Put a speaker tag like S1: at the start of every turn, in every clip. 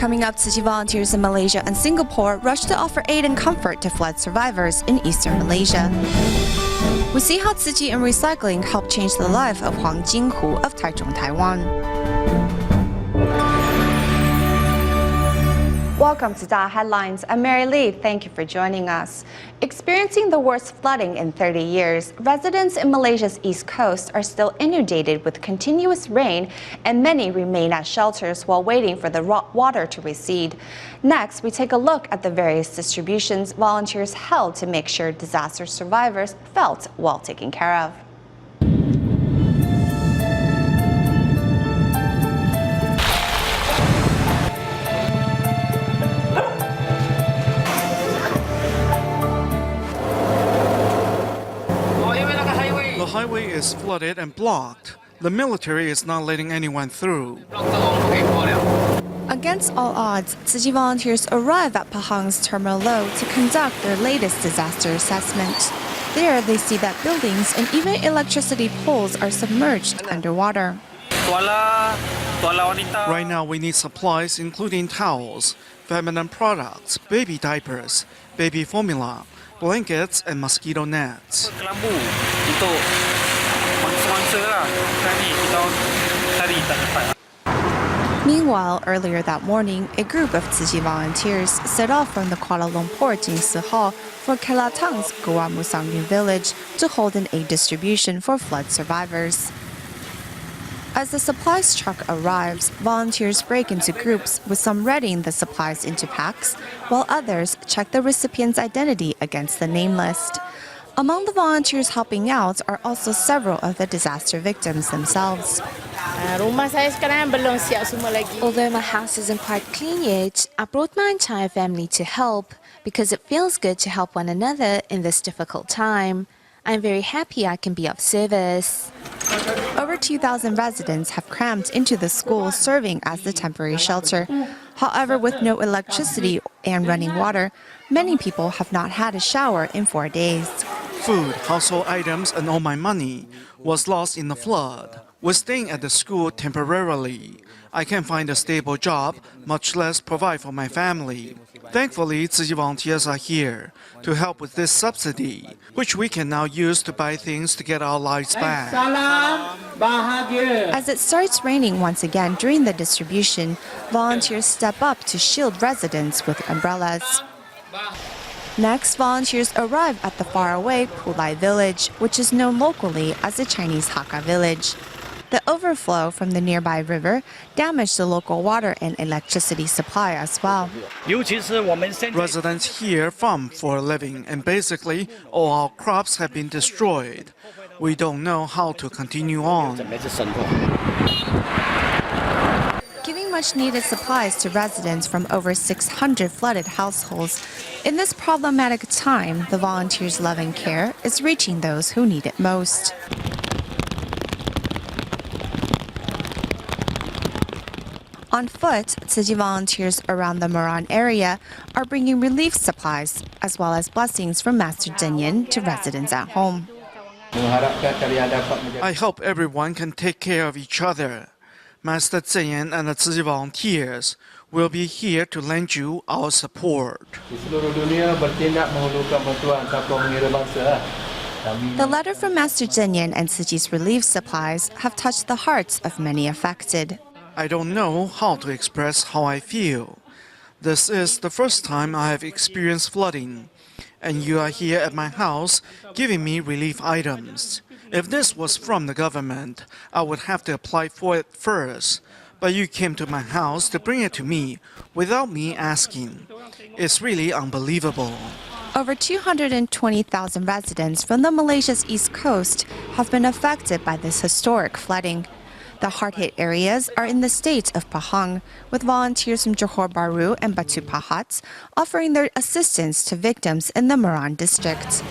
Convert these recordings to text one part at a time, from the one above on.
S1: Coming up, Tzu-Chi volunteers in Malaysia and Singapore rush to offer aid and comfort to flood survivors in eastern Malaysia. We see how Tzu-Chi and recycling help change the life of Huang Jinghu of Taichung, Taiwan. Welcome to Da Headlines. I'm Mary Lee. Thank you for joining us. Experiencing the worst flooding in 30 years, residents in Malaysia's east coast are still inundated with continuous rain, and many remain at shelters while waiting for the water to recede. Next, we take a look at the various distributions volunteers held to make sure disaster survivors felt well taken care of.
S2: The highway is flooded and blocked. The military is not letting anyone through.
S1: Against all odds, Tzu-Chi volunteers arrive at Pahang's Terminal Low to conduct their latest disaster assessment. There, they see that buildings and even electricity poles are submerged underwater.
S2: Right now, we need supplies including towels, feminine products, baby diapers, baby formula, blankets, and mosquito nets.
S1: Meanwhile, earlier that morning, a group of Tzu-Chi volunteers set off from the Kuala Lumpur Jingsi Hall for Kelatang's Goa Musangin village to hold an aid distribution for flood survivors. As the supplies truck arrives, volunteers break into groups, with some readying the supplies into packs, while others check the recipient's identity against the name list. Among the volunteers helping out are also several of the disaster victims themselves.
S3: Although my house isn't quite clean yet, I brought my entire family to help because it feels good to help one another in this difficult time. I'm very happy I can be of service.
S1: Over 2,000 residents have crammed into the school serving as the temporary shelter. However, with no electricity and running water, many people have not had a shower in 4 days.
S2: Food, household items, and all my money was lost in the flood. We're staying at the school temporarily. I can't find a stable job, much less provide for my family. Thankfully, Tzu-Chi volunteers are here to help with this subsidy, which we can now use to buy things to get our lives back.
S1: As it starts raining once again during the distribution, volunteers step up to shield residents with umbrellas. Next, volunteers arrive at the faraway Pulai village, which is known locally as the Chinese Hakka village. The overflow from the nearby river damaged the local water and electricity supply as well.
S2: Residents here farm for a living, and basically all our crops have been destroyed. We don't know how to continue on.
S1: Giving much-needed supplies to residents from over 600 flooded households. In this problematic time, the volunteers' love and care is reaching those who need it most. On foot, Tzu-Chi volunteers around the Moran area are bringing relief supplies, as well as blessings from Master Zhenyan to residents at home.
S2: I hope everyone can take care of each other. Master Zhenyan and the Tzu-Chi volunteers will be here to lend you our support.
S1: The letter from Master Zhenyan and Tzu-Chi's relief supplies have touched the hearts of many affected.
S2: I don't know how to express how I feel. This is the first time I have experienced flooding, and you are here at my house giving me relief items. If this was from the government, I would have to apply for it first, but you came to my house to bring it to me without me asking. It's really unbelievable.
S1: Over 220,000 residents from the Malaysia's east coast have been affected by this historic flooding. The hard-hit areas are in the state of Pahang, with volunteers from Johor Bahru and Batu Pahat offering their assistance to victims in the Moran district.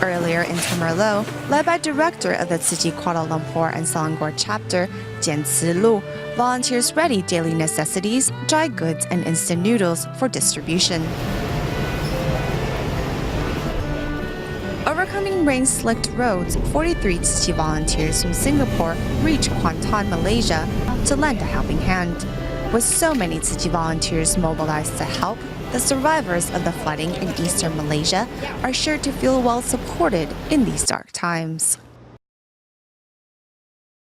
S1: Earlier in Temerloh, led by director of the Tzu-Chi Kuala Lumpur and Selangor chapter, Jian Lu, volunteers ready daily necessities, dry goods, and instant noodles for distribution. encountering rain-slicked roads, 43 Tzu-Chi volunteers from Singapore reached Kuantan, Malaysia, to lend a helping hand. With so many Tzu-Chi volunteers mobilized to help, the survivors of the flooding in eastern Malaysia are sure to feel well supported in these dark times.